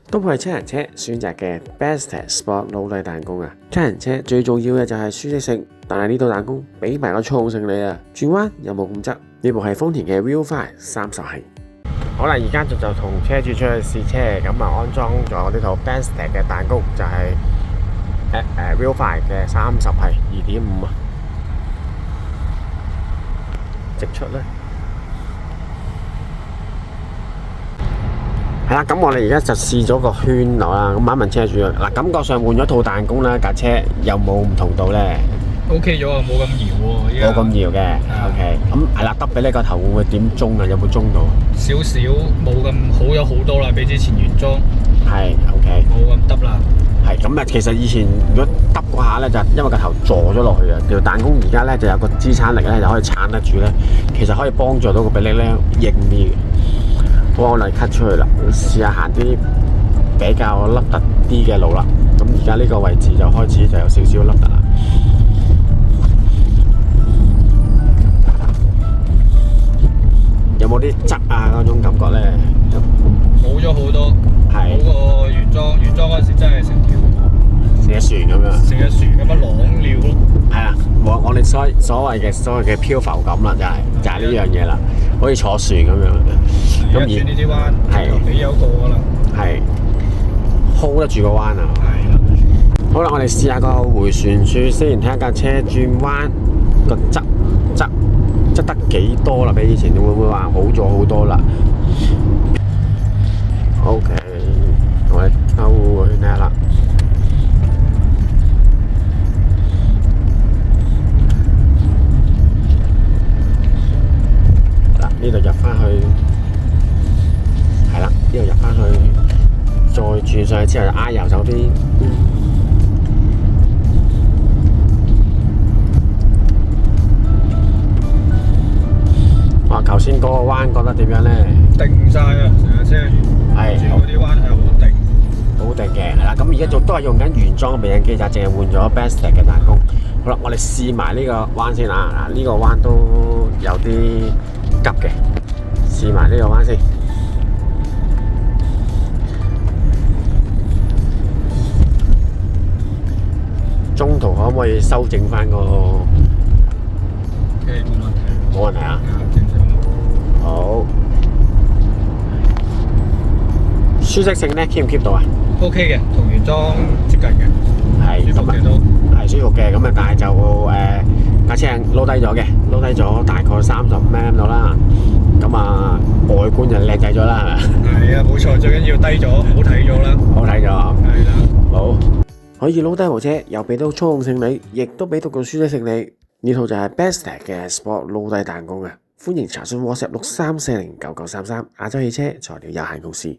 都係七人車選擇嘅 Best Sport 老弟彈弓啊！七人車最重要嘅就係舒適性，但係呢套彈弓俾埋個操控性你啊，轉彎又冇咁側。呢部係豐田嘅 Wheel5 30系。好啦，而家就同車主出去試車，咁啊安裝咗呢套 Best 嘅彈弓，就係Wheel5 嘅30系2.5啊，直出咧。係啦，咁我哋而家就試咗個圈流啦。咁問一問車主啊，嗱，感覺上換咗套彈弓啦，架車有冇唔同到咧 ？OK 咗啊，冇咁搖喎，冇咁搖嘅。OK， 咁係啦，得俾你個頭會唔會點中啊？有冇中到？少少，冇咁好咗好多啦，比之前原裝。係 OK， 冇咁耷啦。係咁啊，其實以前如果耷嗰下咧，就因為個頭坐咗落去啊。條彈弓而家咧就有個支撐力咧，就可以撐得住咧，其實可以幫助到個臂力咧硬啲嘅。好，我哋 cut 出去啦，試下行啲比較凹凸啲嘅路啦。咁而家呢個位置就開始就有少少凹凸啦。有冇啲側啊嗰種感覺咧？冇咗好多，係好過原裝。原裝嗰陣時真係成隻船咁樣，成隻船咁樣晾料咯。係啊，我哋所謂嘅漂浮感啦，就係呢樣嘢啦，好似坐船咁樣。咁而家轉呢啲彎係俾有個噶啦，係 hold 得住個彎啊。係啦。好啦，我哋試下個回旋處先，睇下架車轉彎個側得幾多啦？比以前會唔會話好咗好多啦 ？OK， 我哋兜個圈睇下啦。呢度入翻去，係啦，呢度入翻去，再轉上去之後就挨右手邊。哇！頭先嗰個彎覺得點樣咧？定晒啊！成架車係轉嗰啲彎係好定，好定嘅。係啦，咁而家都係用緊原裝嘅避震機，就淨係換咗 Best 嘅彈弓。好啦，我哋試埋呢個彎先啊！呢個彎都有啲急嘅，試埋呢個彎先。中途可唔可以修正翻個 OK， 冇問題。冇問題啊！正常。好。舒適性咧 keep 唔 keep 到啊 OK 嘅，同原裝接近嘅。係舒服嘅都係舒服嘅，咁啊但係就架車撈低咗嘅，撈低咗大概30mm 到啦。咁啊外觀就靚仔咗啦，係咪？係啊，冇錯，最緊要低咗，好睇咗啦。好睇咗。係啦。好。可以撈低部車，又俾到操控性你，亦都俾到個舒適性你。呢套就係 Best 嘅 Sport 撈低彈弓啊！歡迎查詢 WhatsApp 63409933亞洲汽車材料有限公司。